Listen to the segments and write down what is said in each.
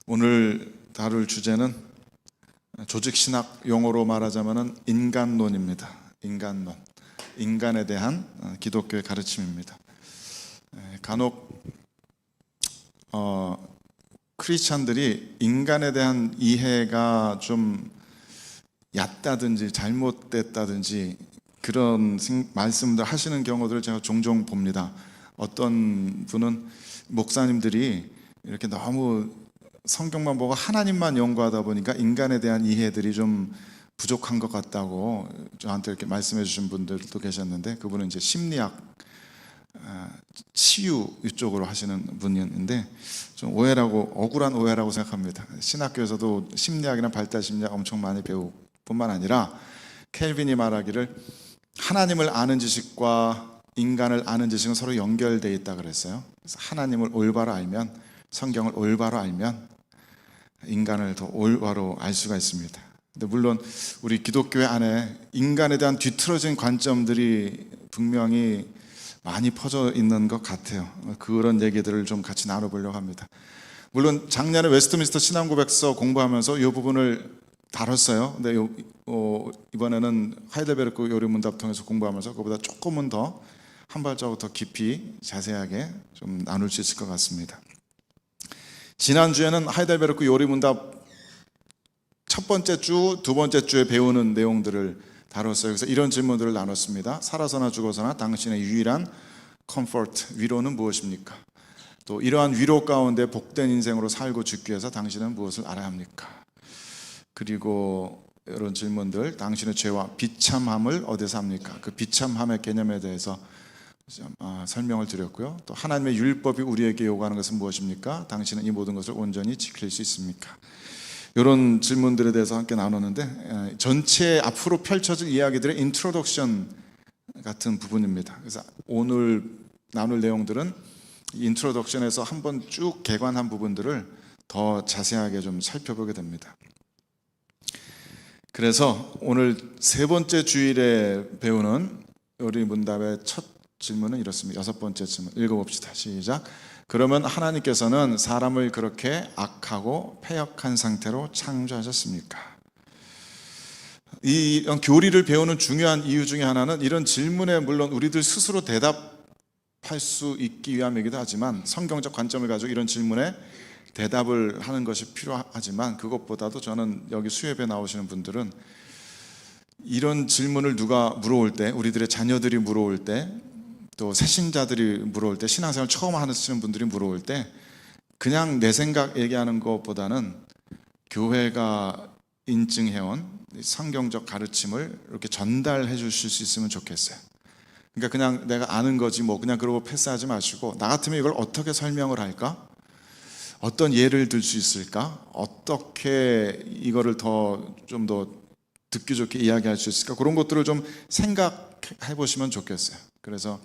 오늘 다룰 주제는 조직신학 용어로 말하자면 인간론입니다. 인간론, 인간에 대한 기독교의 가르침입니다. 간혹 크리스찬들이 인간에 대한 이해가 좀 얕다든지 잘못됐다든지 그런 말씀들 하시는 경우들을 제가 종종 봅니다. 어떤 분은 목사님들이 이렇게 너무 성경만 보고 하나님만 연구하다 보니까 인간에 대한 이해들이 좀 부족한 것 같다고 저한테 이렇게 말씀해 주신 분들도 계셨는데, 그분은 이제 심리학, 치유 이쪽으로 하시는 분이었는데 좀 오해라고, 억울한 오해라고 생각합니다. 신학교에서도 심리학이나 발달 심리학 엄청 많이 배울 뿐만 아니라 켈빈이 말하기를 하나님을 아는 지식과 인간을 아는 지식은 서로 연결되어 있다 그랬어요. 그래서 하나님을 올바로 알면, 성경을 올바로 알면 인간을 더 올바로 알 수가 있습니다. 근데 물론 우리 기독교회 안에 인간에 대한 뒤틀어진 관점들이 분명히 많이 퍼져 있는 것 같아요. 그런 얘기들을 좀 같이 나눠보려고 합니다. 물론 작년에 웨스트민스터 신앙고백서 공부하면서 이 부분을 다뤘어요. 근데 이번에는 하이델베르크 요리문답 통해서 공부하면서 그보다 조금은 더 한 발자국 더 깊이 자세하게 좀 나눌 수 있을 것 같습니다. 지난주에는 하이델베르크 요리문답 첫 번째 주, 두 번째 주에 배우는 내용들을 다뤘어요. 그래서 이런 질문들을 나눴습니다. 살아서나 죽어서나 당신의 유일한 컴포트, 위로는 무엇입니까? 또 이러한 위로 가운데 복된 인생으로 살고 죽기 위해서 당신은 무엇을 알아야 합니까? 그리고 이런 질문들, 당신의 죄와 비참함을 어디서 합니까? 그 비참함의 개념에 대해서 설명을 드렸고요. 또 하나님의 율법이 우리에게 요구하는 것은 무엇입니까? 당신은 이 모든 것을 온전히 지킬 수 있습니까? 이런 질문들에 대해서 함께 나눴는데, 전체 앞으로 펼쳐질 이야기들의 인트로덕션 같은 부분입니다. 그래서 오늘 나눌 내용들은 인트로덕션에서 한번 쭉 개관한 부분들을 더 자세하게 좀 살펴보게 됩니다. 그래서 오늘 세 번째 주일에 배우는 요리문답의 첫 질문은 이렇습니다. 여섯 번째 질문 읽어봅시다. 시작. 그러면 하나님께서는 사람을 그렇게 악하고 패역한 상태로 창조하셨습니까? 이런 교리를 배우는 중요한 이유 중에 하나는 이런 질문에 물론 우리들 스스로 대답할 수 있기 위함이기도 하지만, 성경적 관점을 가지고 이런 질문에 대답을 하는 것이 필요하지만, 그것보다도 저는 여기 수협에 나오시는 분들은 이런 질문을 누가 물어올 때, 우리들의 자녀들이 물어올 때, 또 새신자들이 물어올 때, 신앙생활 처음 하시는 분들이 물어올 때 그냥 내 생각 얘기하는 것보다는 교회가 인증해온 성경적 가르침을 이렇게 전달해 주실 수 있으면 좋겠어요. 그러니까 그냥 내가 아는 거지 뭐 그냥 그러고 패스하지 마시고, 나 같으면 이걸 어떻게 설명을 할까? 어떤 예를 들 수 있을까? 어떻게 이거를 좀 더 듣기 좋게 이야기할 수 있을까? 그런 것들을 좀 생각해 보시면 좋겠어요. 그래서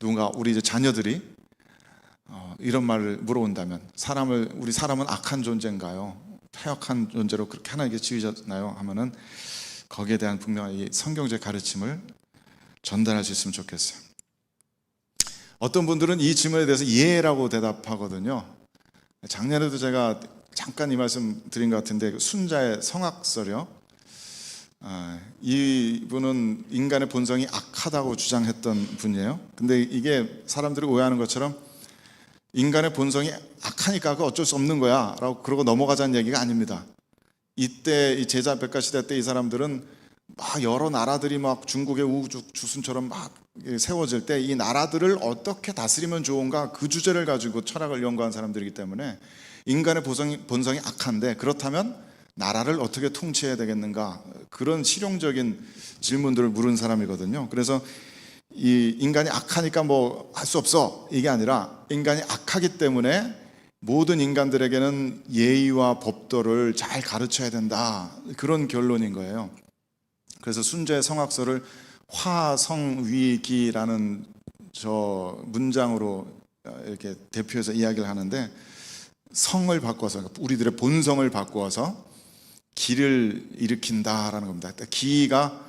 누군가 우리 이제 자녀들이 이런 말을 물어온다면, 우리 사람은 악한 존재인가요? 패역한 존재로 그렇게 하나님께 지으셨나요? 하면은 거기에 대한 분명한 이 성경적 가르침을 전달할 수 있으면 좋겠어요. 어떤 분들은 이 질문에 대해서 예라고 대답하거든요. 작년에도 제가 잠깐 이 말씀 드린 것 같은데, 순자의 성악설이요. 이분은 인간의 본성이 악하다고 주장했던 분이에요. 근데 이게 사람들이 오해하는 것처럼 인간의 본성이 악하니까 그 어쩔 수 없는 거야 라고 그러고 넘어가자는 얘기가 아닙니다. 이때 이 제자 백가시대 때 이 사람들은 막 여러 나라들이 막 중국의 우주순처럼 막 세워질 때 이 나라들을 어떻게 다스리면 좋은가, 그 주제를 가지고 철학을 연구한 사람들이기 때문에 인간의 본성이 악한데, 그렇다면 나라를 어떻게 통치해야 되겠는가, 그런 실용적인 질문들을 물은 사람이거든요. 그래서 이 인간이 악하니까 뭐 할 수 없어, 이게 아니라 인간이 악하기 때문에 모든 인간들에게는 예의와 법도를 잘 가르쳐야 된다, 그런 결론인 거예요. 그래서 순자의 성악설을 화성위기라는 저 문장으로 이렇게 대표해서 이야기를 하는데, 성을 바꿔서, 우리들의 본성을 바꾸어서 기를 일으킨다라는 겁니다. 기가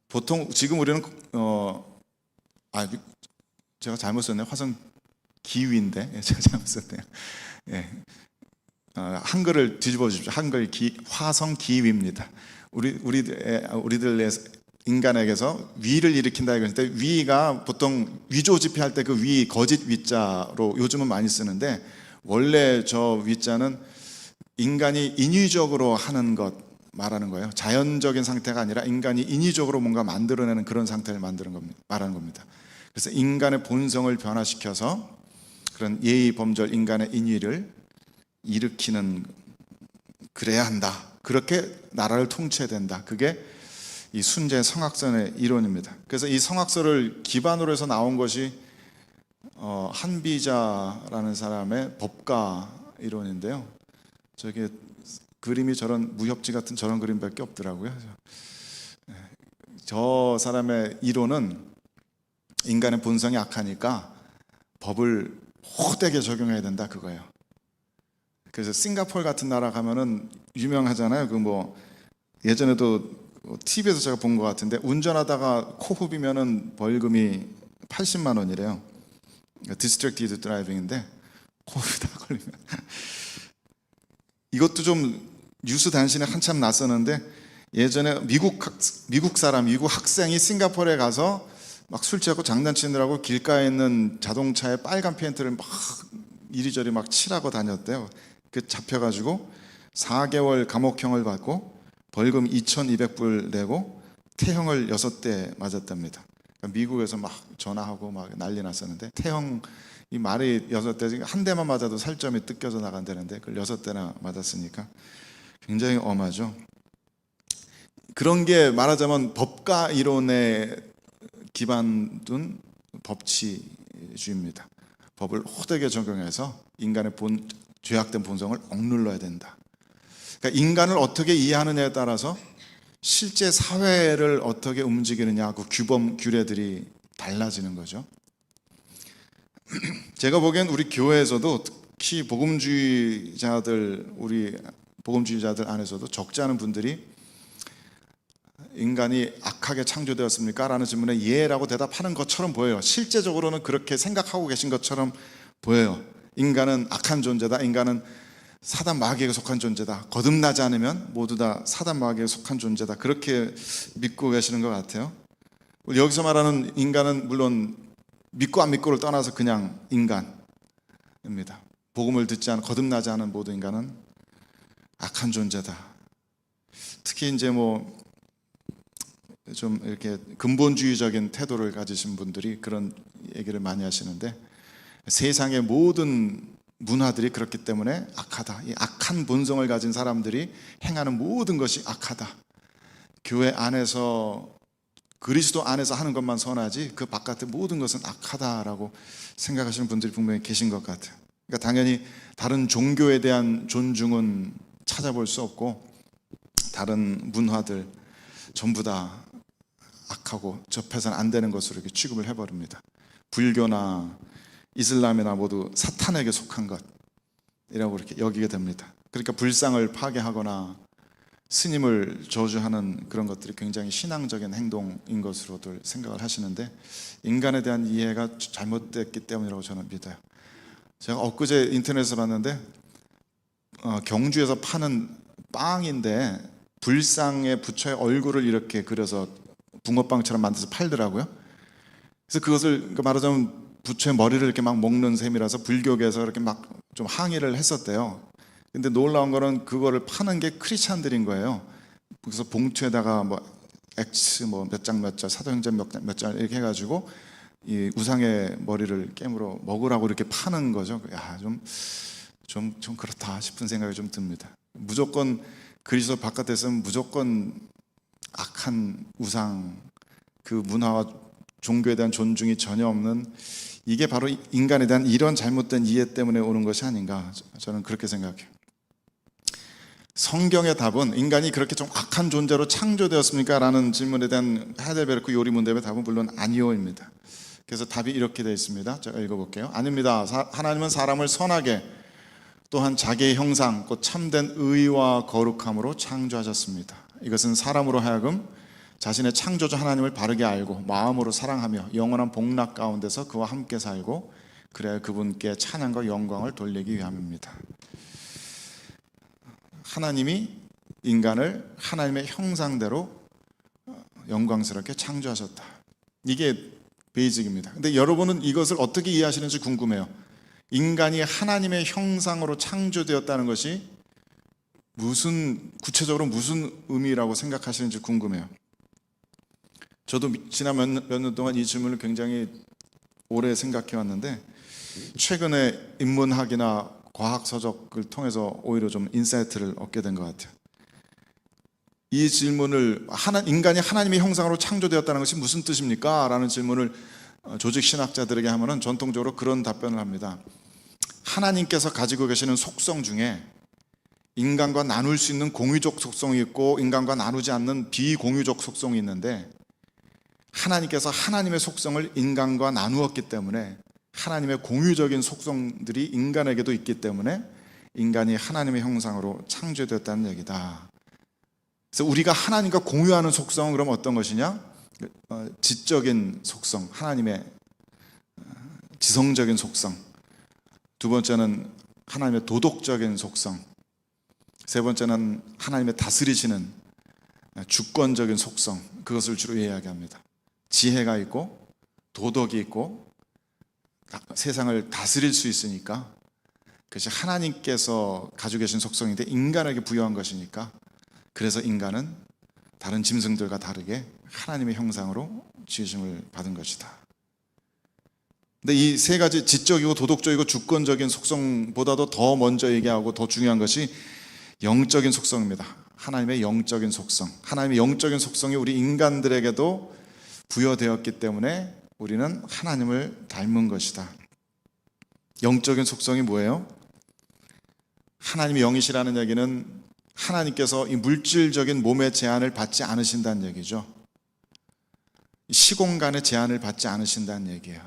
보통 지금 우리는 제가 잘못 썼네요. 화성 기위인데 제가 잘못 썼네요. 예. 한글을 뒤집어 주십시오. 한글 화성 기위입니다. 우리들 인간에게서 위를 일으킨다 이건데, 위가 보통 위조지폐할 때 그 위, 거짓 위자로 요즘은 많이 쓰는데, 원래 저 위자는 인간이 인위적으로 하는 것 말하는 거예요. 자연적인 상태가 아니라 인간이 인위적으로 뭔가 만들어내는 그런 상태를 말하는 겁니다. 그래서 인간의 본성을 변화시켜서 그런 예의 범절, 인간의 인위를 일으키는, 그래야 한다. 그렇게 나라를 통치해야 된다. 그게 이 순재 성악설의 이론입니다. 그래서 이 성악설을 기반으로 해서 나온 것이 한비자라는 사람의 법가 이론인데요. 저게 그림이 저런 무협지 같은 저런 그림밖에 없더라고요. 저 사람의 이론은 인간의 본성이 악하니까 법을 호되게 적용해야 된다 그거예요. 그래서 싱가포르 같은 나라 가면은 유명하잖아요. 그 뭐 예전에도 TV에서 제가 본 것 같은데, 운전하다가 코 후비면은 벌금이 80만 원이래요. 디스트랙티드 드라이빙인데 코 후비다가 걸리면 이것도 좀 뉴스 단신에 한참 났었는데, 예전에 미국 학생이 싱가포르에 가서 막 술 취하고 장난치느라고 길가에 있는 자동차에 빨간 페인트를 막 이리저리 막 칠하고 다녔대요. 그 잡혀가지고 4개월 감옥형을 받고 벌금 2,200불 내고 태형을 6대 맞았답니다. 그러니까 미국에서 막 전화하고 막 난리 났었는데, 태형 이 말이 6대, 한 대만 맞아도 살점이 뜯겨져 나간다는데 그걸 6대나 맞았으니까 굉장히 엄하죠. 그런 게 말하자면 법가 이론에 기반둔 법치주의입니다. 법을 호되게 적용해서 인간의 죄악된 본성을 억눌러야 된다. 그러니까 인간을 어떻게 이해하느냐에 따라서 실제 사회를 어떻게 움직이느냐, 그 규범 규례들이 달라지는 거죠. 제가 보기엔 우리 교회에서도 특히 우리 복음주의자들 안에서도 적지 않은 분들이 인간이 악하게 창조되었습니까? 라는 질문에 예라고 대답하는 것처럼 보여요. 실제적으로는 그렇게 생각하고 계신 것처럼 보여요. 인간은 악한 존재다. 인간은 사단 마귀에게 속한 존재다. 거듭나지 않으면 모두 다 사단 마귀에게 속한 존재다. 그렇게 믿고 계시는 것 같아요. 여기서 말하는 인간은 물론 믿고 안 믿고를 떠나서 그냥 인간입니다. 복음을 듣지 않은, 거듭나지 않은 모든 인간은 악한 존재다. 특히 이제 뭐 좀 이렇게 근본주의적인 태도를 가지신 분들이 그런 얘기를 많이 하시는데, 세상의 모든 문화들이 그렇기 때문에 악하다. 이 악한 본성을 가진 사람들이 행하는 모든 것이 악하다. 교회 안에서, 그리스도 안에서 하는 것만 선하지 그 바깥의 모든 것은 악하다라고 생각하시는 분들이 분명히 계신 것 같아요. 그러니까 당연히 다른 종교에 대한 존중은 찾아볼 수 없고, 다른 문화들 전부 다 악하고 접해서는 안 되는 것으로 이렇게 취급을 해버립니다. 불교나 이슬람이나 모두 사탄에게 속한 것이라고 이렇게 여기게 됩니다. 그러니까 불상을 파괴하거나 스님을 저주하는 그런 것들이 굉장히 신앙적인 행동인 것으로들 생각을 하시는데, 인간에 대한 이해가 잘못됐기 때문이라고 저는 믿어요. 제가 엊그제 인터넷에서 봤는데 경주에서 파는 빵인데 불상의 부처의 얼굴을 이렇게 그려서 붕어빵처럼 만들어서 팔더라고요. 그래서 그것을 말하자면 부처의 머리를 이렇게 막 먹는 셈이라서 불교계에서 이렇게 막 좀 항의를 했었대요. 근데 놀라운 거는 그거를 파는 게 크리스찬들인 거예요. 그래서 봉투에다가 뭐 X 뭐 몇 장 몇 장, 사도행전 몇 장 이렇게 해가지고 이 우상의 머리를 깨물어 먹으라고 이렇게 파는 거죠. 야, 좀 그렇다 싶은 생각이 좀 듭니다. 무조건 그리스도 바깥에서는 무조건 악한 우상, 그 문화와 종교에 대한 존중이 전혀 없는, 이게 바로 인간에 대한 이런 잘못된 이해 때문에 오는 것이 아닌가, 저는 그렇게 생각해요. 성경의 답은 인간이 그렇게 좀 악한 존재로 창조되었습니까? 라는 질문에 대한 하이델베르크 요리 문답의 답은 물론 아니오입니다. 그래서 답이 이렇게 되어 있습니다. 제가 읽어볼게요. 아닙니다. 하나님은 사람을 선하게, 또한 자기의 형상 곧 참된 의와 거룩함으로 창조하셨습니다. 이것은 사람으로 하여금 자신의 창조주 하나님을 바르게 알고 마음으로 사랑하며 영원한 복락 가운데서 그와 함께 살고, 그래야 그분께 찬양과 영광을 돌리기 위함입니다. 하나님이 인간을 하나님의 형상대로 영광스럽게 창조하셨다. 이게 베이직입니다. 근데 여러분은 이것을 어떻게 이해하시는지 궁금해요. 인간이 하나님의 형상으로 창조되었다는 것이 구체적으로 무슨 의미라고 생각하시는지 궁금해요. 저도 지난 몇 년 동안 이 질문을 굉장히 오래 생각해 왔는데, 최근에 인문학이나 과학 서적을 통해서 오히려 좀 인사이트를 얻게 된 것 같아요. 이 질문을 인간이 하나님의 형상으로 창조되었다는 것이 무슨 뜻입니까? 라는 질문을 조직 신학자들에게 하면은 전통적으로 그런 답변을 합니다. 하나님께서 가지고 계시는 속성 중에 인간과 나눌 수 있는 공유적 속성이 있고 인간과 나누지 않는 비공유적 속성이 있는데, 하나님께서 하나님의 속성을 인간과 나누었기 때문에 하나님의 공유적인 속성들이 인간에게도 있기 때문에 인간이 하나님의 형상으로 창조되었다는 얘기다. 그래서 우리가 하나님과 공유하는 속성은 그럼 어떤 것이냐? 지적인 속성, 하나님의 지성적인 속성. 두 번째는 하나님의 도덕적인 속성. 세 번째는 하나님의 다스리시는 주권적인 속성. 그것을 주로 이야기합니다. 지혜가 있고 도덕이 있고 세상을 다스릴 수 있으니까, 그것이 하나님께서 가지고 계신 속성인데 인간에게 부여한 것이니까, 그래서 인간은 다른 짐승들과 다르게 하나님의 형상으로 지으심을 받은 것이다. 근데 이 세 가지 지적이고 도덕적이고 주권적인 속성보다도 더 먼저 얘기하고 더 중요한 것이 영적인 속성입니다. 하나님의 영적인 속성. 하나님의 영적인 속성이 우리 인간들에게도 부여되었기 때문에 우리는 하나님을 닮은 것이다. 영적인 속성이 뭐예요? 하나님의 영이시라는 얘기는 하나님께서 이 물질적인 몸의 제한을 받지 않으신다는 얘기죠. 시공간의 제한을 받지 않으신다는 얘기예요.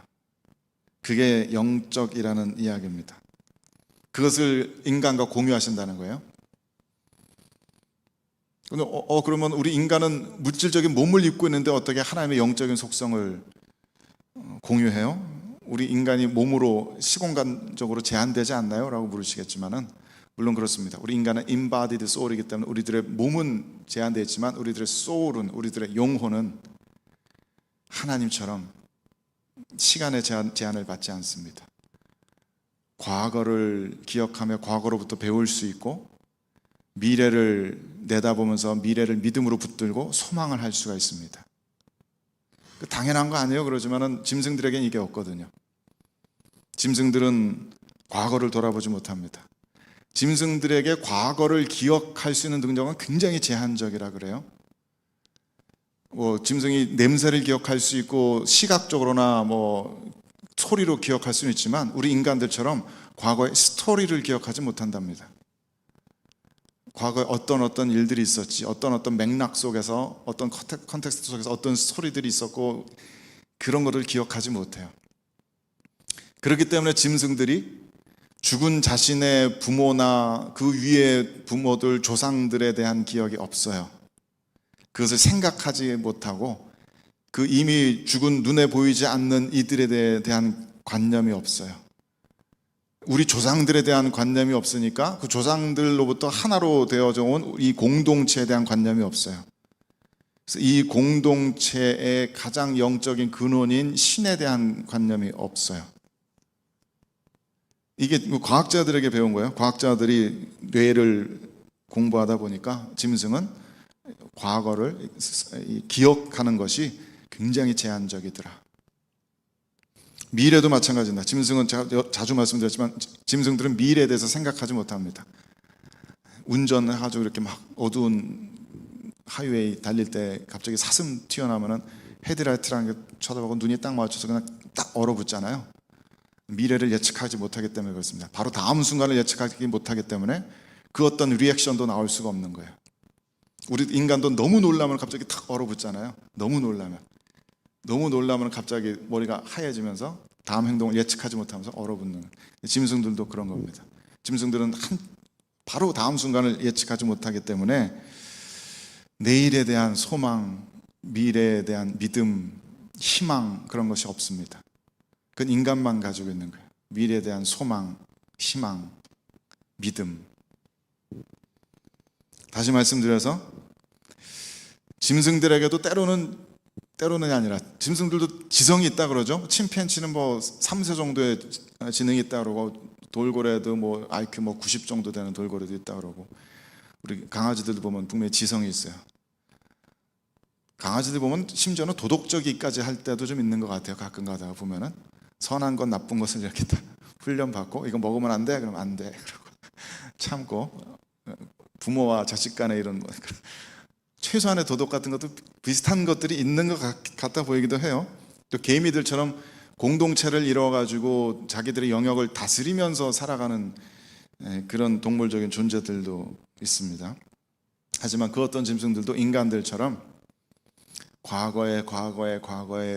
그게 영적이라는 이야기입니다. 그것을 인간과 공유하신다는 거예요. 그러면 우리 인간은 물질적인 몸을 입고 있는데 어떻게 하나님의 영적인 속성을 공유해요? 우리 인간이 몸으로 시공간적으로 제한되지 않나요? 라고 물으시겠지만은, 물론 그렇습니다. 우리 인간은 embodied soul이기 때문에 우리들의 몸은 제한되어 있지만 우리들의 soul은, 우리들의 영혼은 하나님처럼 시간의 제한을 받지 않습니다. 과거를 기억하며 과거로부터 배울 수 있고, 미래를 내다보면서 미래를 믿음으로 붙들고 소망을 할 수가 있습니다. 당연한 거 아니에요? 그러지만은 짐승들에게는 이게 없거든요. 짐승들은 과거를 돌아보지 못합니다. 짐승들에게 과거를 기억할 수 있는 능력은 굉장히 제한적이라 그래요. 짐승이 냄새를 기억할 수 있고 시각적으로나 소리로 기억할 수는 있지만 우리 인간들처럼 과거의 스토리를 기억하지 못한답니다. 과거에 어떤 일들이 있었지, 어떤 맥락 속에서, 어떤 컨텍스트 속에서 어떤 스토리들이 있었고, 그런 것을 기억하지 못해요. 그렇기 때문에 짐승들이 죽은 자신의 부모나 그 위의 부모들, 조상들에 대한 기억이 없어요. 그것을 생각하지 못하고, 그 이미 죽은 눈에 보이지 않는 이들에 대한 관념이 없어요. 우리 조상들에 대한 관념이 없으니까 그 조상들로부터 하나로 되어져 온 이 공동체에 대한 관념이 없어요. 그래서 이 공동체의 가장 영적인 근원인 신에 대한 관념이 없어요. 이게 과학자들에게 배운 거예요. 과학자들이 뇌를 공부하다 보니까 짐승은 과거를 기억하는 것이 굉장히 제한적이더라. 미래도 마찬가지입니다. 짐승은 제가 자주 말씀드렸지만 짐승들은 미래에 대해서 생각하지 못합니다. 운전해가지고 이렇게 막 어두운 하이웨이 달릴 때 갑자기 사슴 튀어나오면 헤드라이트라는 게 쳐다보고 눈이 딱 맞춰서 그냥 딱 얼어붙잖아요. 미래를 예측하지 못하기 때문에 그렇습니다. 바로 다음 순간을 예측하지 못하기 때문에 그 어떤 리액션도 나올 수가 없는 거예요. 우리 인간도 너무 놀라면 갑자기 탁 얼어붙잖아요. 너무 놀라면 갑자기 머리가 하얘지면서 다음 행동을 예측하지 못하면서 얼어붙는. 짐승들도 그런 겁니다. 짐승들은 바로 다음 순간을 예측하지 못하기 때문에 내일에 대한 소망, 미래에 대한 믿음, 희망, 그런 것이 없습니다. 그건 인간만 가지고 있는 거예요. 미래에 대한 소망, 희망, 믿음. 다시 말씀드려서 짐승들에게도 때로는이 아니라, 짐승들도 지성이 있다 그러죠. 침팬지는 뭐 3세 정도의 지능이 있다 그러고, 돌고래도 뭐 IQ 뭐 90 정도 되는 돌고래도 있다 그러고, 우리 강아지들도 보면 분명히 지성이 있어요. 강아지들 보면 심지어는 도덕적이기까지 할 때도 좀 있는 것 같아요. 가끔 가다가 보면은 선한 것 나쁜 것을 이렇게 다 훈련받고, 이거 먹으면 안 돼? 그럼 안 돼. 그러고 참고, 부모와 자식 간의 이런 최소한의 도덕 같은 것도 비슷한 것들이 있는 것 같아 보이기도 해요. 또 개미들처럼 공동체를 이루어가지고 자기들의 영역을 다스리면서 살아가는 그런 동물적인 존재들도 있습니다. 하지만 그 어떤 짐승들도 인간들처럼 과거에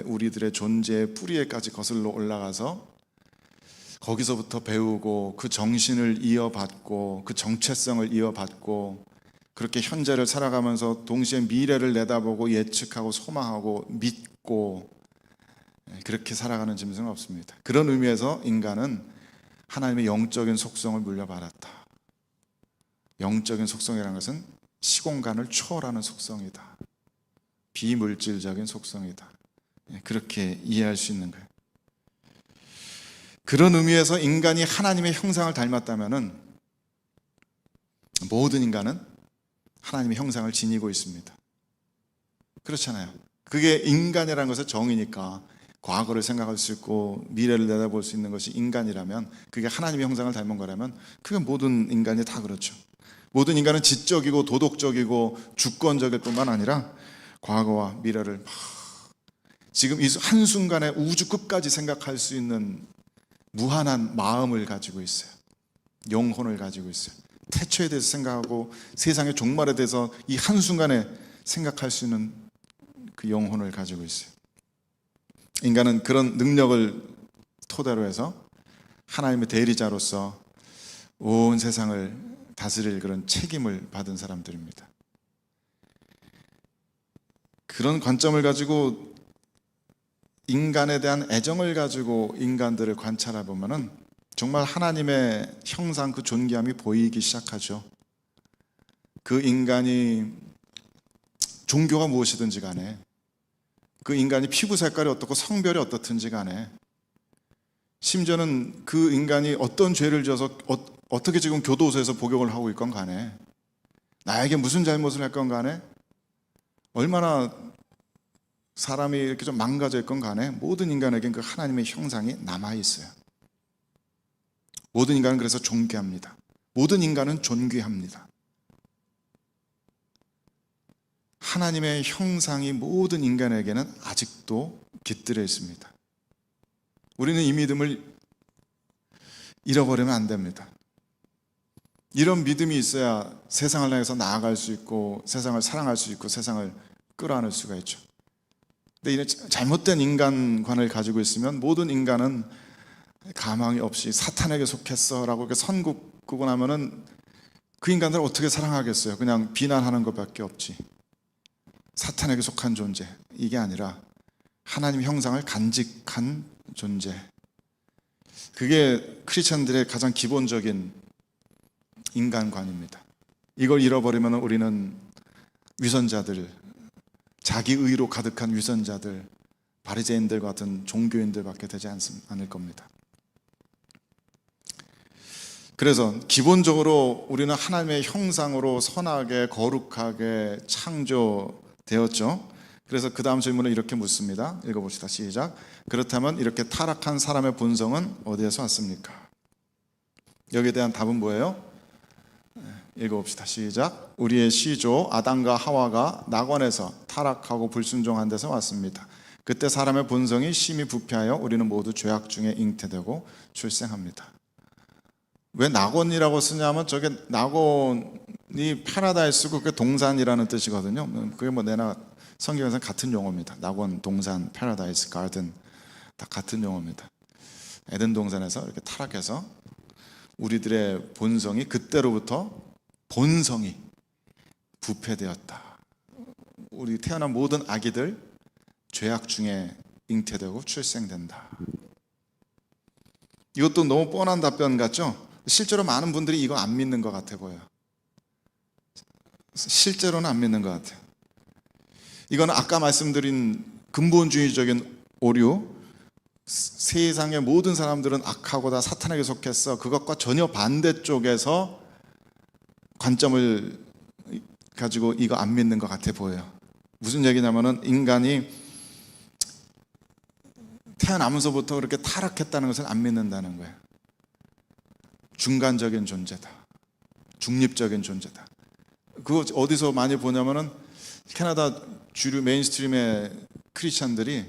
우리들의 존재의 뿌리에까지 거슬러 올라가서 거기서부터 배우고, 그 정신을 이어받고, 그 정체성을 이어받고, 그렇게 현재를 살아가면서 동시에 미래를 내다보고 예측하고 소망하고 믿고, 그렇게 살아가는 짐승은 없습니다. 그런 의미에서 인간은 하나님의 영적인 속성을 물려받았다. 영적인 속성이라는 것은 시공간을 초월하는 속성이다. 비물질적인 속성이다. 그렇게 이해할 수 있는 거예요. 그런 의미에서 인간이 하나님의 형상을 닮았다면 모든 인간은 하나님의 형상을 지니고 있습니다. 그렇잖아요. 그게 인간이라는 것의 정의니까, 과거를 생각할 수 있고 미래를 내다볼 수 있는 것이 인간이라면, 그게 하나님의 형상을 닮은 거라면, 그게 모든 인간이 다 그렇죠. 모든 인간은 지적이고 도덕적이고 주권적일 뿐만 아니라 과거와 미래를 지금 이 한순간에 우주 끝까지 생각할 수 있는 무한한 마음을 가지고 있어요. 영혼을 가지고 있어요. 태초에 대해서 생각하고 세상의 종말에 대해서 이 한순간에 생각할 수 있는 그 영혼을 가지고 있어요. 인간은 그런 능력을 토대로 해서 하나님의 대리자로서 온 세상을 다스릴 그런 책임을 받은 사람들입니다. 그런 관점을 가지고 인간에 대한 애정을 가지고 인간들을 관찰해 보면은 정말 하나님의 형상, 그 존귀함이 보이기 시작하죠. 그 인간이 종교가 무엇이든지 간에, 그 인간이 피부 색깔이 어떻고 성별이 어떻든지 간에, 심지어는 그 인간이 어떤 죄를 지어서 어떻게 지금 교도소에서 복역을 하고 있건 간에, 나에게 무슨 잘못을 했건 간에, 얼마나 사람이 이렇게 좀 망가져 있건 간에, 모든 인간에겐 그 하나님의 형상이 남아 있어요. 모든 인간은 그래서 존귀합니다. 모든 인간은 존귀합니다. 하나님의 형상이 모든 인간에게는 아직도 깃들어 있습니다. 우리는 이 믿음을 잃어버리면 안 됩니다. 이런 믿음이 있어야 세상을 향해서 나아갈 수 있고, 세상을 사랑할 수 있고, 세상을 끌어안을 수가 있죠. 근데 이런 잘못된 인간관을 가지고 있으면 모든 인간은 가망이 없이 사탄에게 속했어 라고 이렇게 선긋고 나면은 그 인간들을 어떻게 사랑하겠어요? 그냥 비난하는 것밖에 없지. 사탄에게 속한 존재, 이게 아니라 하나님의 형상을 간직한 존재, 그게 크리스천들의 가장 기본적인 인간관입니다. 이걸 잃어버리면 우리는 위선자들, 자기의로 가득한 위선자들, 바리새인들 같은 종교인들밖에 되지 않을 겁니다. 그래서 기본적으로 우리는 하나님의 형상으로 선하게 거룩하게 창조되었죠. 그래서 그 다음 질문을 이렇게 묻습니다. 읽어봅시다. 시작. 그렇다면 이렇게 타락한 사람의 본성은 어디에서 왔습니까? 여기에 대한 답은 뭐예요? 읽어봅시다. 시작. 우리의 시조 아담과 하와가 낙원에서 타락하고 불순종한 데서 왔습니다. 그때 사람의 본성이 심히 부패하여 우리는 모두 죄악 중에 잉태되고 출생합니다. 왜 낙원이라고 쓰냐면, 저게 낙원이 패러다이스고 그게 동산이라는 뜻이거든요. 그게 뭐 내나 성경에서는 같은 용어입니다. 낙원, 동산, 패러다이스, 가든 다 같은 용어입니다. 에덴 동산에서 이렇게 타락해서 우리들의 본성이, 그때로부터 본성이 부패되었다. 우리 태어난 모든 아기들 죄악 중에 잉태되고 출생된다. 이것도 너무 뻔한 답변 같죠? 실제로 많은 분들이 이거 안 믿는 것 같아 보여요. 실제로는 안 믿는 것 같아요. 이거는 아까 말씀드린 근본주의적인 오류, 세상의 모든 사람들은 악하고 다 사탄에게 속했어, 그것과 전혀 반대쪽에서 관점을 가지고 이거 안 믿는 것 같아 보여요. 무슨 얘기냐면은 인간이 태어나면서부터 그렇게 타락했다는 것을 안 믿는다는 거예요. 중간적인 존재다, 중립적인 존재다. 그거 어디서 많이 보냐면은 캐나다 주류 메인스트림의 크리스찬들이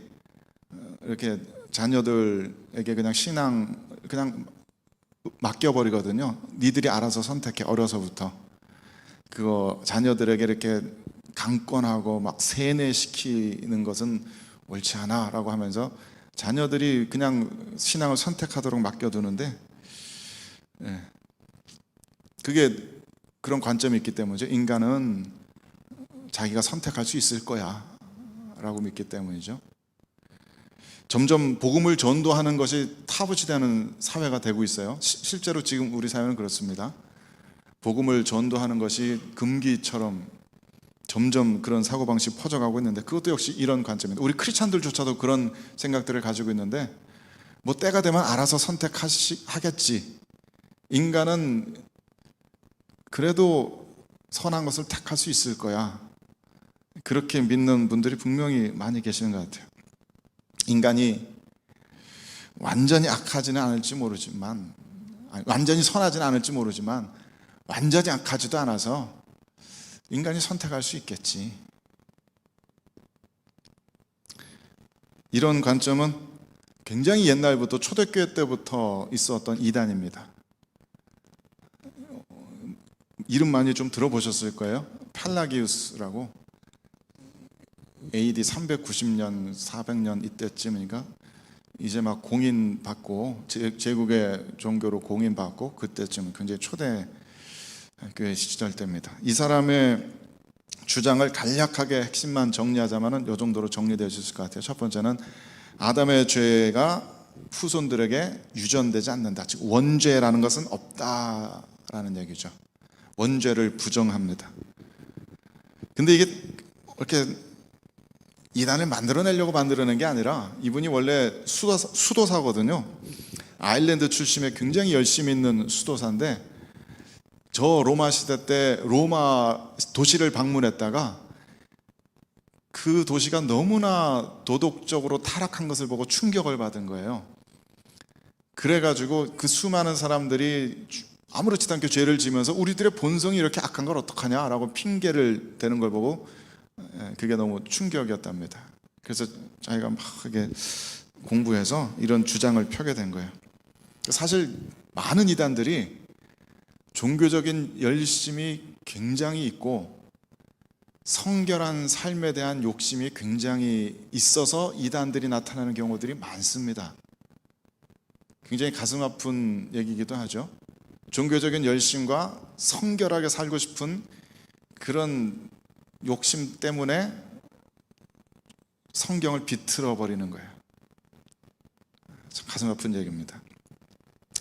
이렇게 자녀들에게 그냥 신앙 그냥 맡겨버리거든요. 니들이 알아서 선택해. 어려서부터 그거 자녀들에게 이렇게 강권하고 막 세뇌시키는 것은 옳지 않아 라고 하면서 자녀들이 그냥 신앙을 선택하도록 맡겨두는데, 그게 그런 관점이 있기 때문이죠. 인간은 자기가 선택할 수 있을 거야 라고 믿기 때문이죠. 점점 복음을 전도하는 것이 타부치되는 사회가 되고 있어요. 실제로 지금 우리 사회는 그렇습니다. 복음을 전도하는 것이 금기처럼 점점 그런 사고방식이 퍼져가고 있는데, 그것도 역시 이런 관점입니다. 우리 크리스찬들조차도 그런 생각들을 가지고 있는데, 뭐 때가 되면 알아서 선택하겠지, 인간은 그래도 선한 것을 택할 수 있을 거야, 그렇게 믿는 분들이 분명히 많이 계시는 것 같아요. 인간이 완전히 악하지는 않을지 모르지만, 완전히 선하지는 않을지 모르지만 완전히 악하지도 않아서 인간이 선택할 수 있겠지. 이런 관점은 굉장히 옛날부터 초대교회 때부터 있었던 이단입니다. 이름 많이 좀 들어보셨을 거예요. 팔라기우스라고. AD 390년, 400년 이때쯤이니까 이제 막 공인받고 제국의 종교로 공인받고 그때쯤 굉장히 초대 교회 시절 때입니다. 이 사람의 주장을 간략하게 핵심만 정리하자면은 이 정도로 정리되어 있을 것 같아요. 첫 번째는 아담의 죄가 후손들에게 유전되지 않는다. 즉 원죄라는 것은 없다라는 얘기죠. 원죄를 부정합니다. 근데 이게 이렇게 이단을 만들어내려고 만들어낸 게 아니라 이분이 원래 수도사거든요. 아일랜드 출신의 굉장히 열심히 있는 수도사인데, 저 로마 시대 때 로마 도시를 방문했다가 그 도시가 너무나 도덕적으로 타락한 것을 보고 충격을 받은 거예요. 그래가지고 그 수많은 사람들이 아무렇지도 않게 죄를 지면서 우리들의 본성이 이렇게 악한 걸 어떡하냐라고 핑계를 대는 걸 보고 그게 너무 충격이었답니다. 그래서 자기가 막 이렇게 공부해서 이런 주장을 펴게 된 거예요. 사실 많은 이단들이 종교적인 열심이 굉장히 있고 성결한 삶에 대한 욕심이 굉장히 있어서 이단들이 나타나는 경우들이 많습니다. 굉장히 가슴 아픈 얘기이기도 하죠. 종교적인 열심과 성결하게 살고 싶은 그런 욕심 때문에 성경을 비틀어 버리는 거예요. 참 가슴 아픈 얘기입니다.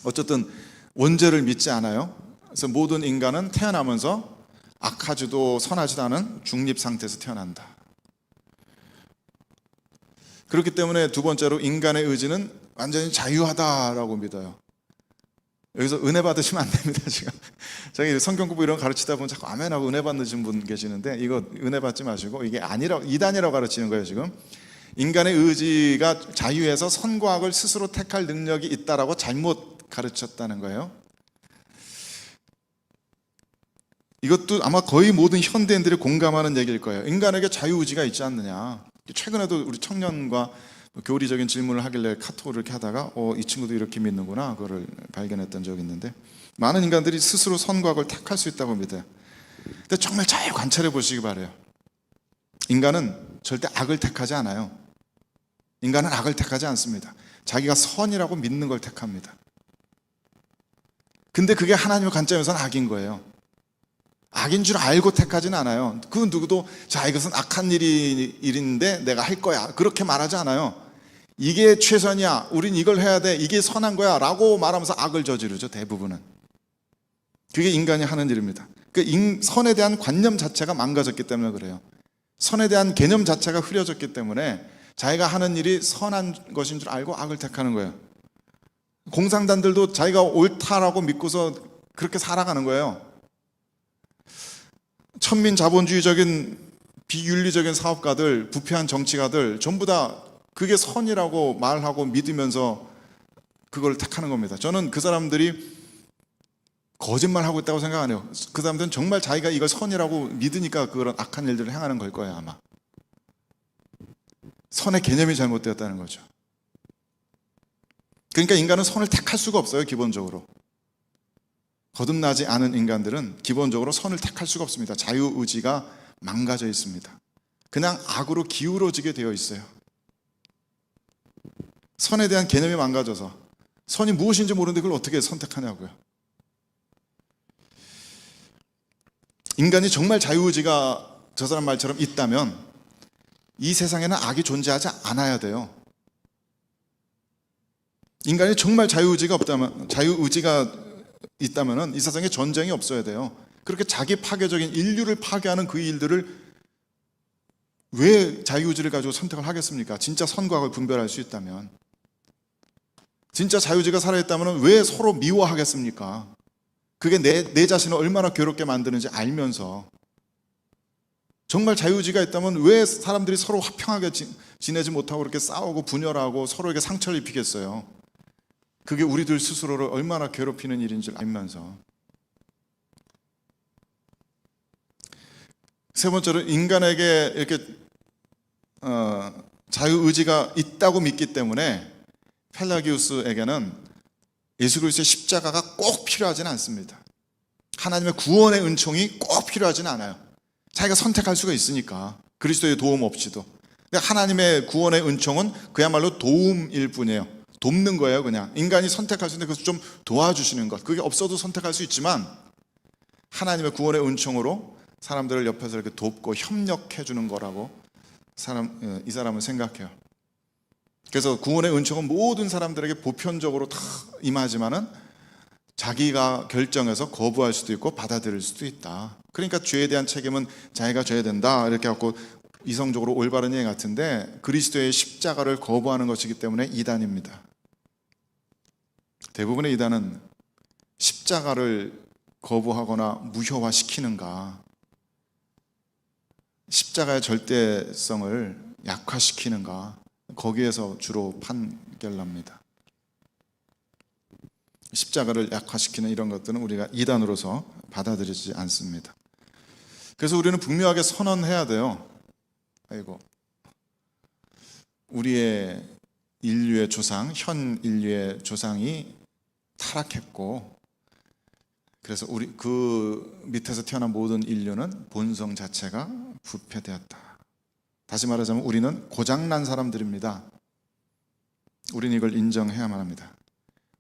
어쨌든 원죄를 믿지 않아요. 그래서 모든 인간은 태어나면서 악하지도 선하지도 않은 중립 상태에서 태어난다. 그렇기 때문에 두 번째로 인간의 의지는 완전히 자유하다라고 믿어요. 여기서 은혜 받으시면 안 됩니다. 지금 저희 성경 공부 이런 거 가르치다 보면 자꾸 아멘하고 은혜 받으신 분 계시는데, 이거 은혜 받지 마시고 이게 이단이라고 가르치는 거예요. 지금 인간의 의지가 자유해서 선과 악을 스스로 택할 능력이 있다라고 잘못 가르쳤다는 거예요. 이것도 아마 거의 모든 현대인들이 공감하는 얘기일 거예요. 인간에게 자유의지가 있지 않느냐. 최근에도 우리 청년과 교리적인 질문을 하길래 카톡을 이렇게 하다가 이 친구도 이렇게 믿는구나, 그거를 발견했던 적이 있는데, 많은 인간들이 스스로 선과 악을 택할 수 있다고 믿어요. 근데 정말 잘 관찰해 보시기 바라요. 인간은 절대 악을 택하지 않아요. 인간은 악을 택하지 않습니다. 자기가 선이라고 믿는 걸 택합니다. 근데 그게 하나님의 관점에서는 악인 거예요. 악인 줄 알고 택하지는 않아요. 그 누구도 자, 이것은 악한 일인데 내가 할 거야, 그렇게 말하지 않아요. 이게 최선이야, 우린 이걸 해야 돼, 이게 선한 거야 라고 말하면서 악을 저지르죠. 대부분은 그게 인간이 하는 일입니다. 선에 대한 관념 자체가 망가졌기 때문에 그래요. 선에 대한 개념 자체가 흐려졌기 때문에 자기가 하는 일이 선한 것인 줄 알고 악을 택하는 거예요. 공산당들도 자기가 옳다라고 믿고서 그렇게 살아가는 거예요. 천민 자본주의적인 비윤리적인 사업가들, 부패한 정치가들 전부 다 그게 선이라고 말하고 믿으면서 그걸 택하는 겁니다. 저는 그 사람들이 거짓말하고 있다고 생각 안 해요. 그 사람들은 정말 자기가 이걸 선이라고 믿으니까 그런 악한 일들을 행하는 걸 거예요, 아마. 선의 개념이 잘못되었다는 거죠. 그러니까 인간은 선을 택할 수가 없어요, 기본적으로. 거듭나지 않은 인간들은 기본적으로 선을 택할 수가 없습니다. 자유의지가 망가져 있습니다. 그냥 악으로 기울어지게 되어 있어요. 선에 대한 개념이 망가져서 선이 무엇인지 모르는데 그걸 어떻게 선택하냐고요. 인간이 정말 자유의지가 저 사람 말처럼 있다면 이 세상에는 악이 존재하지 않아야 돼요. 인간이 정말 자유의지가 있다면 이 세상에 전쟁이 없어야 돼요. 그렇게 자기 파괴적인 인류를 파괴하는 그 일들을 왜 자유의지를 가지고 선택을 하겠습니까? 진짜 선과 악을 분별할 수 있다면. 진짜 자유의지가 살아있다면 왜 서로 미워하겠습니까? 그게 내 자신을 얼마나 괴롭게 만드는지 알면서. 정말 자유의지가 있다면 왜 사람들이 서로 화평하게 지내지 못하고 그렇게 싸우고 분열하고 서로에게 상처를 입히겠어요? 그게 우리들 스스로를 얼마나 괴롭히는 일인지 알면서. 세 번째로, 인간에게 이렇게 자유의지가 있다고 믿기 때문에 펠라기우스에게는 예수 그리스도의 십자가가 꼭 필요하지는 않습니다. 하나님의 구원의 은총이 꼭 필요하지는 않아요. 자기가 선택할 수가 있으니까, 그리스도의 도움 없이도. 근데 하나님의 구원의 은총은 그야말로 도움일 뿐이에요. 돕는 거예요. 그냥 인간이 선택할 수 있는데 그것을 좀 도와주시는 것. 그게 없어도 선택할 수 있지만 하나님의 구원의 은총으로 사람들을 옆에서 이렇게 돕고 협력해 주는 거라고 이 사람은 생각해요. 그래서 구원의 은총은 모든 사람들에게 보편적으로 다 임하지만은 자기가 결정해서 거부할 수도 있고 받아들일 수도 있다. 그러니까 죄에 대한 책임은 자기가 져야 된다, 이렇게 갖고 이성적으로 올바른 얘기 같은데, 그리스도의 십자가를 거부하는 것이기 때문에 이단입니다. 대부분의 이단은 십자가를 거부하거나 무효화시키는가, 십자가의 절대성을 약화시키는가, 거기에서 주로 판결납니다. 십자가를 약화시키는 이런 것들은 우리가 이단으로서 받아들이지 않습니다. 그래서 우리는 분명하게 선언해야 돼요. 우리의 인류의 조상, 현 인류의 조상이 타락했고, 그래서 우리 그 밑에서 태어난 모든 인류는 본성 자체가 부패되었다. 다시 말하자면 우리는 고장난 사람들입니다. 우리는 이걸 인정해야만 합니다.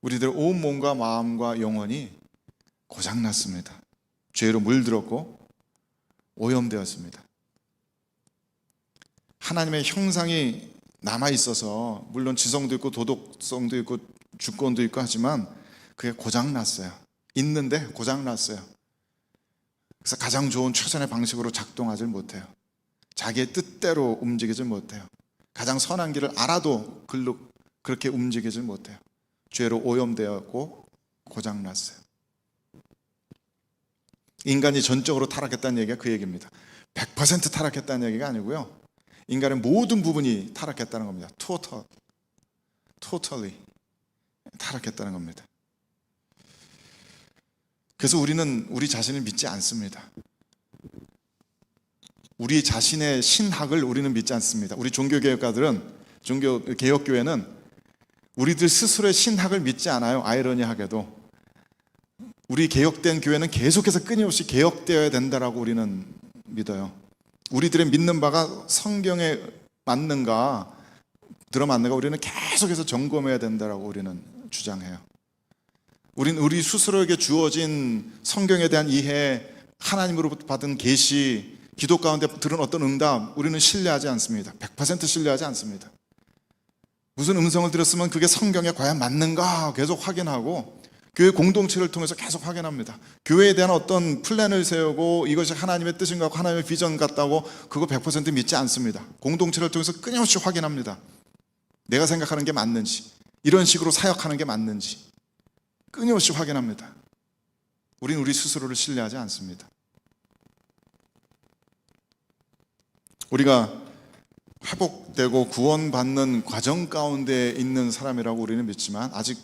우리들의 온 몸과 마음과 영혼이 고장났습니다. 죄로 물들었고 오염되었습니다. 하나님의 형상이 남아있어서 물론 지성도 있고 도덕성도 있고 주권도 있고 하지만 그게 고장났어요. 있는데 고장났어요. 그래서 가장 좋은 최선의 방식으로 작동하지 못해요. 자기의 뜻대로 움직이지 못해요. 가장 선한 길을 알아도 그렇게 움직이지 못해요. 죄로 오염되었고 고장났어요. 인간이 전적으로 타락했다는 얘기가 그 얘기입니다. 100% 타락했다는 얘기가 아니고요, 인간의 모든 부분이 타락했다는 겁니다. totally 타락했다는 겁니다. 그래서 우리는 우리 자신을 믿지 않습니다. 우리 자신의 신학을 우리는 믿지 않습니다. 우리 종교개혁교회는 우리들 스스로의 신학을 믿지 않아요. 아이러니하게도 우리 개혁된 교회는 계속해서 끊임없이 개혁되어야 된다라고 우리는 믿어요. 우리들의 믿는 바가 성경에 맞는가 들어맞는가 우리는 계속해서 점검해야 된다라고 우리는 주장해요. 우리는 우리 스스로에게 주어진 성경에 대한 이해, 하나님으로부터 받은 계시, 기도 가운데 들은 어떤 응답, 우리는 신뢰하지 않습니다. 100% 신뢰하지 않습니다. 무슨 음성을 들었으면 그게 성경에 과연 맞는가 계속 확인하고, 교회 공동체를 통해서 계속 확인합니다. 교회에 대한 어떤 플랜을 세우고 이것이 하나님의 뜻인 것 같고 하나님의 비전 같다고 그거 100% 믿지 않습니다. 공동체를 통해서 끊임없이 확인합니다. 내가 생각하는 게 맞는지, 이런 식으로 사역하는 게 맞는지 끊임없이 확인합니다. 우리는 우리 스스로를 신뢰하지 않습니다. 우리가 회복되고 구원받는 과정 가운데 있는 사람이라고 우리는 믿지만 아직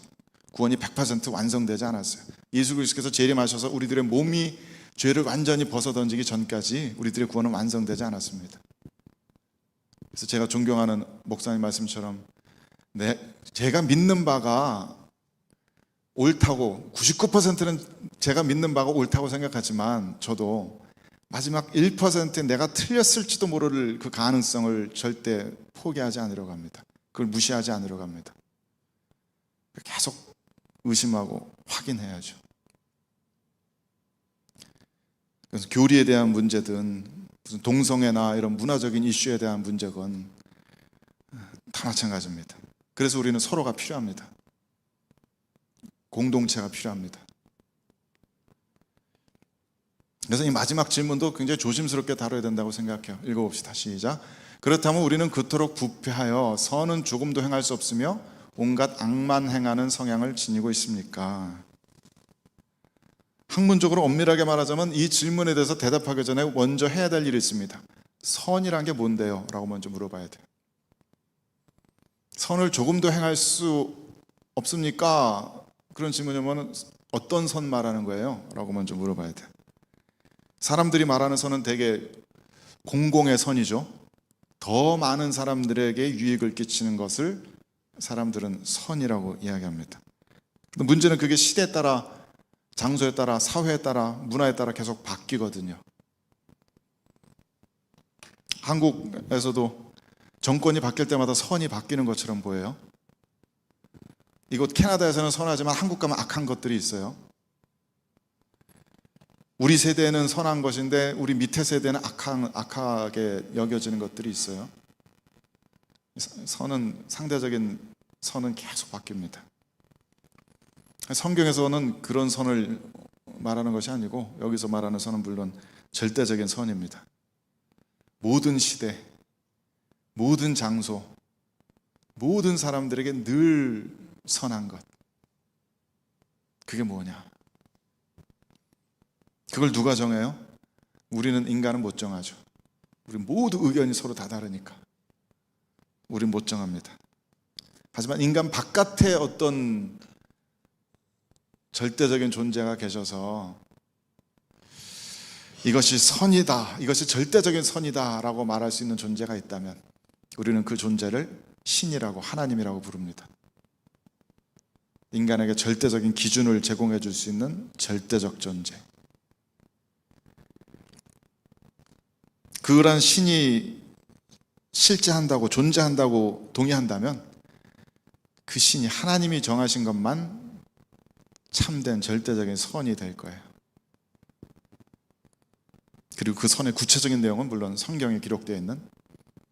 구원이 100% 완성되지 않았어요. 예수 그리스도께서 재림하셔서 우리들의 몸이 죄를 완전히 벗어던지기 전까지 우리들의 구원은 완성되지 않았습니다. 그래서 제가 존경하는 목사님 말씀처럼 제가 믿는 바가 옳다고 99%는 제가 믿는 바가 옳다고 생각하지만 저도 마지막 1% 내가 틀렸을지도 모를 그 가능성을 절대 포기하지 않으려고 합니다. 그걸 무시하지 않으려고 합니다. 계속 의심하고 확인해야죠. 그래서 교리에 대한 문제든 무슨 동성애나 이런 문화적인 이슈에 대한 문제건 다 마찬가지입니다. 그래서 우리는 서로가 필요합니다. 공동체가 필요합니다. 그래서 이 마지막 질문도 굉장히 조심스럽게 다뤄야 된다고 생각해요. 읽어봅시다. 시작. 그렇다면 우리는 그토록 부패하여 선은 조금도 행할 수 없으며 온갖 악만 행하는 성향을 지니고 있습니까? 학문적으로 엄밀하게 말하자면 이 질문에 대해서 대답하기 전에 먼저 해야 될 일이 있습니다. 선이란 게 뭔데요? 라고 먼저 물어봐야 돼요. 선을 조금도 행할 수 없습니까? 그런 질문이면 어떤 선 말하는 거예요? 라고 먼저 물어봐야 돼요. 사람들이 말하는 선은 대개 공공의 선이죠. 더 많은 사람들에게 유익을 끼치는 것을 사람들은 선이라고 이야기합니다. 문제는 그게 시대에 따라, 장소에 따라, 사회에 따라, 문화에 따라 계속 바뀌거든요. 한국에서도 정권이 바뀔 때마다 선이 바뀌는 것처럼 보여요. 이곳 캐나다에서는 선하지만 한국 가면 악한 것들이 있어요. 우리 세대는 선한 것인데 우리 밑에 세대는 악하게 여겨지는 것들이 있어요. 선은, 상대적인 선은 계속 바뀝니다. 성경에서는 그런 선을 말하는 것이 아니고 여기서 말하는 선은 물론 절대적인 선입니다. 모든 시대, 모든 장소, 모든 사람들에게 늘 선한 것. 그게 뭐냐? 그걸 누가 정해요? 우리는 인간은 못 정하죠. 우리 모두 의견이 서로 다 다르니까 우린 못 정합니다. 하지만 인간 바깥에 어떤 절대적인 존재가 계셔서 이것이 선이다, 이것이 절대적인 선이다 라고 말할 수 있는 존재가 있다면 우리는 그 존재를 신이라고, 하나님이라고 부릅니다. 인간에게 절대적인 기준을 제공해 줄 수 있는 절대적 존재. 그런 신이 실제한다고, 존재한다고 동의한다면 그 신이 하나님이 정하신 것만 참된 절대적인 선이 될 거예요. 그리고 그 선의 구체적인 내용은 물론 성경에 기록되어 있는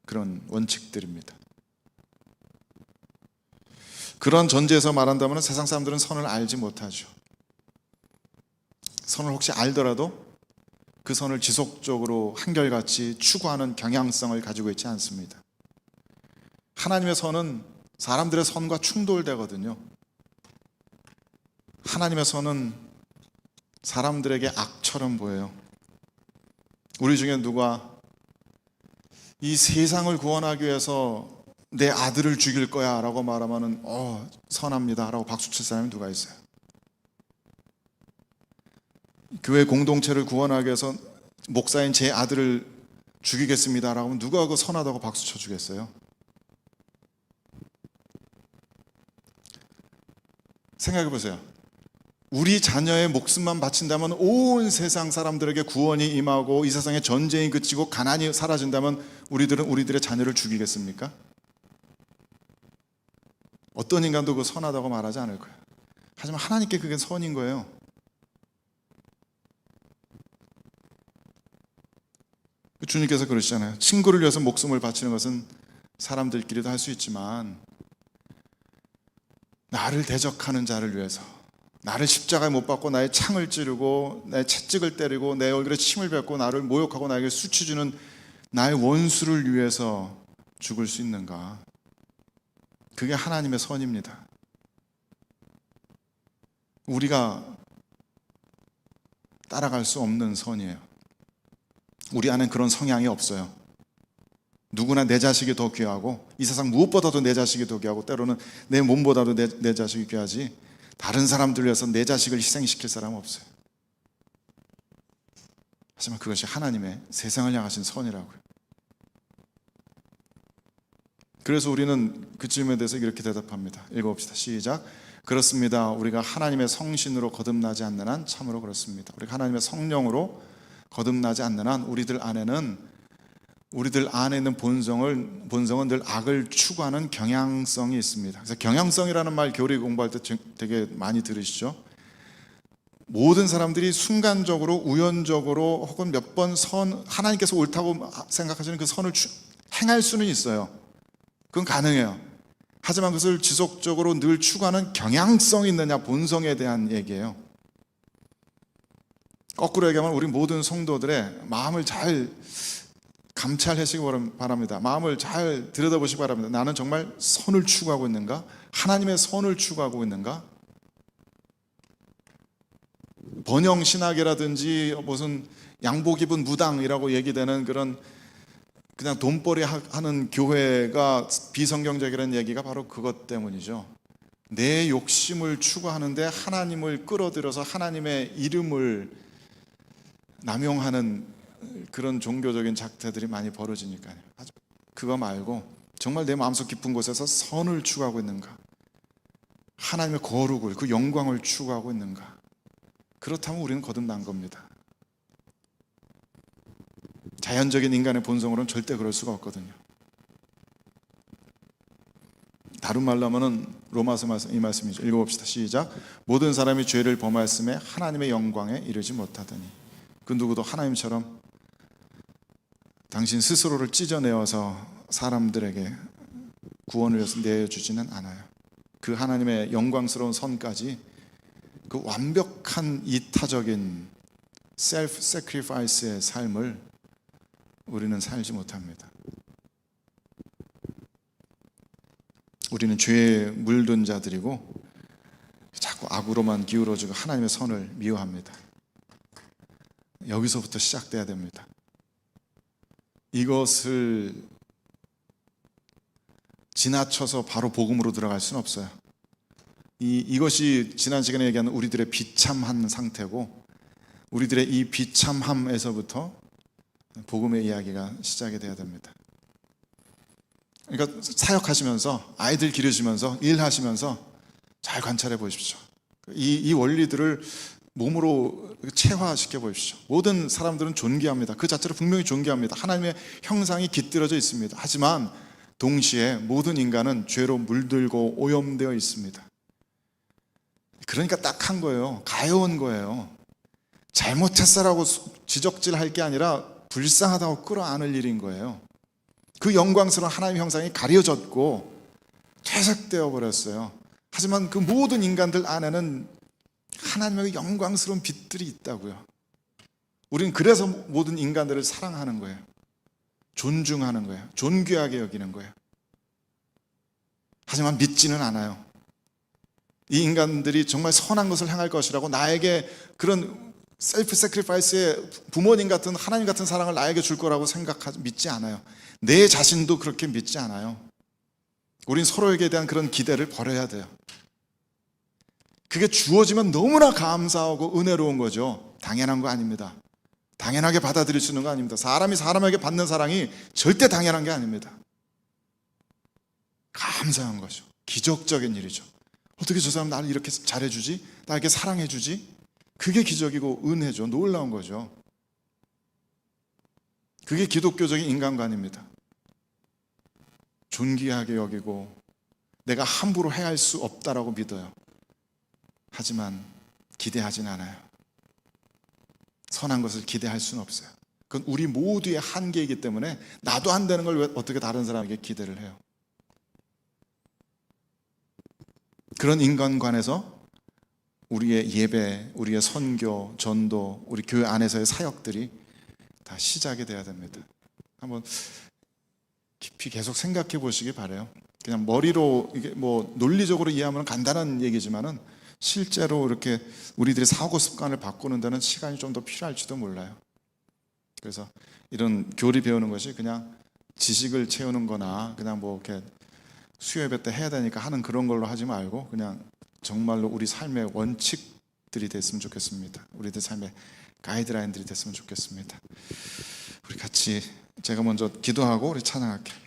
그런 원칙들입니다. 그런 전제에서 말한다면 세상 사람들은 선을 알지 못하죠. 선을 혹시 알더라도 그 선을 지속적으로 한결같이 추구하는 경향성을 가지고 있지 않습니다. 하나님의 선은 사람들의 선과 충돌되거든요. 하나님의 선은 사람들에게 악처럼 보여요. 우리 중에 누가 이 세상을 구원하기 위해서 내 아들을 죽일 거야 라고 말하면 선합니다 라고 박수칠 사람이 누가 있어요? 교회 공동체를 구원하기 위해서 목사인 제 아들을 죽이겠습니다 라고 하면 누가 그 선하다고 박수 쳐주겠어요? 생각해 보세요. 우리 자녀의 목숨만 바친다면 온 세상 사람들에게 구원이 임하고 이 세상에 전쟁이 그치고 가난이 사라진다면 우리들은 우리들의 자녀를 죽이겠습니까? 어떤 인간도 그 선하다고 말하지 않을 거예요. 하지만 하나님께 그게 선인 거예요. 주님께서 그러시잖아요. 친구를 위해서 목숨을 바치는 것은 사람들끼리도 할 수 있지만 나를 대적하는 자를 위해서, 나를 십자가에 못 박고 나의 창을 찌르고 내 채찍을 때리고 내 얼굴에 침을 뱉고 나를 모욕하고 나에게 수치 주는 나의 원수를 위해서 죽을 수 있는가? 그게 하나님의 선입니다. 우리가 따라갈 수 없는 선이에요. 우리 안엔 그런 성향이 없어요. 누구나 내 자식이 더 귀하고, 이 세상 무엇보다도 내 자식이 더 귀하고, 때로는 내 몸보다도 내 자식이 귀하지, 다른 사람들 위해서 내 자식을 희생시킬 사람은 없어요. 하지만 그것이 하나님의 세상을 향하신 선이라고요. 그래서 우리는 그 질문에 대해서 이렇게 대답합니다. 읽어봅시다. 시작. 그렇습니다. 우리가 하나님의 성신으로 거듭나지 않는 한 참으로 그렇습니다. 우리가 하나님의 성령으로 거듭나지 않는 한 우리들 안에 있는 본성은 늘 악을 추구하는 경향성이 있습니다. 그래서 경향성이라는 말 교리 공부할 때 되게 많이 들으시죠? 모든 사람들이 순간적으로, 우연적으로 혹은 몇 번 하나님께서 옳다고 생각하시는 그 선을 행할 수는 있어요. 그건 가능해요. 하지만 그것을 지속적으로 늘 추구하는 경향성이 있느냐, 본성에 대한 얘기예요. 거꾸로 얘기하면 우리 모든 성도들의 마음을 잘 감찰하시기 바랍니다. 마음을 잘 들여다보시기 바랍니다. 나는 정말 선을 추구하고 있는가? 하나님의 선을 추구하고 있는가? 번영 신학이라든지 무슨 양복 입은 무당이라고 얘기되는 그런 그냥 돈벌이 하는 교회가 비성경적이라는 얘기가 바로 그것 때문이죠. 내 욕심을 추구하는데 하나님을 끌어들여서 하나님의 이름을 남용하는 그런 종교적인 작태들이 많이 벌어지니까요. 그거 말고 정말 내 마음속 깊은 곳에서 선을 추구하고 있는가? 하나님의 거룩을, 그 영광을 추구하고 있는가? 그렇다면 우리는 거듭난 겁니다. 자연적인 인간의 본성으로는 절대 그럴 수가 없거든요. 다른 말로 하면은 로마서 이 말씀이죠. 읽어봅시다. 시작. 모든 사람이 죄를 범하였음에 하나님의 영광에 이르지 못하더니, 그 누구도 하나님처럼 당신 스스로를 찢어내어서 사람들에게 구원을 위해서 내어주지는 않아요. 그 하나님의 영광스러운 선까지, 그 완벽한 이타적인 셀프 세크리파이스의 삶을 우리는 살지 못합니다. 우리는 죄에 물든 자들이고 자꾸 악으로만 기울어지고 하나님의 선을 미워합니다. 여기서부터 시작돼야 됩니다. 이것을 지나쳐서 바로 복음으로 들어갈 수는 없어요. 이것이 지난 시간에 얘기한 우리들의 비참한 상태고, 우리들의 이 비참함에서부터 복음의 이야기가 시작이 돼야 됩니다. 그러니까 사역하시면서, 아이들 기르시면서, 일하시면서 잘 관찰해 보십시오. 이 원리들을 몸으로 체화시켜 보십시오. 모든 사람들은 존귀합니다. 그 자체로 분명히 존귀합니다. 하나님의 형상이 깃들어져 있습니다. 하지만 동시에 모든 인간은 죄로 물들고 오염되어 있습니다. 그러니까 딱한 거예요. 가여운 거예요. 잘못했어라고 지적질할 게 아니라 불쌍하다고 끌어안을 일인 거예요. 그 영광스러운 하나님의 형상이 가려졌고 퇴색되어 버렸어요. 하지만 그 모든 인간들 안에는 하나님의 영광스러운 빛들이 있다고요. 우리는 그래서 모든 인간들을 사랑하는 거예요. 존중하는 거예요. 존귀하게 여기는 거예요. 하지만 믿지는 않아요. 이 인간들이 정말 선한 것을 행할 것이라고 나에게 그런 셀프 세크리파이스의 부모님 같은, 하나님 같은 사랑을 나에게 줄 거라고 믿지 않아요. 내 자신도 그렇게 믿지 않아요. 우린 서로에게 대한 그런 기대를 버려야 돼요. 그게 주어지면 너무나 감사하고 은혜로운 거죠. 당연한 거 아닙니다. 당연하게 받아들일 수 있는 거 아닙니다. 사람이 사람에게 받는 사랑이 절대 당연한 게 아닙니다. 감사한 거죠. 기적적인 일이죠. 어떻게 저 사람 나를 이렇게 잘해주지? 나를 이렇게 사랑해주지? 그게 기적이고 은혜죠. 놀라운 거죠. 그게 기독교적인 인간관입니다. 존귀하게 여기고 내가 함부로 해할 수 없다라고 믿어요. 하지만 기대하진 않아요. 선한 것을 기대할 수는 없어요. 그건 우리 모두의 한계이기 때문에 나도 안 되는 걸 왜 어떻게 다른 사람에게 기대를 해요? 그런 인간관에서 우리의 예배, 우리의 선교, 전도, 우리 교회 안에서의 사역들이 다 시작이 돼야 됩니다. 한번 깊이 계속 생각해 보시기 바라요. 그냥 머리로 이게 뭐 논리적으로 이해하면 간단한 얘기지만은 실제로 이렇게 우리들의 사고 습관을 바꾸는 데는 시간이 좀 더 필요할지도 몰라요. 그래서 이런 교리 배우는 것이 그냥 지식을 채우는 거나 그냥 뭐 이렇게 수요 예배 때 해야 되니까 하는 그런 걸로 하지 말고 그냥 정말로 우리 삶의 원칙들이 됐으면 좋겠습니다. 우리들 삶의 가이드라인들이 됐으면 좋겠습니다. 우리 같이 제가 먼저 기도하고 우리 찬양할게요.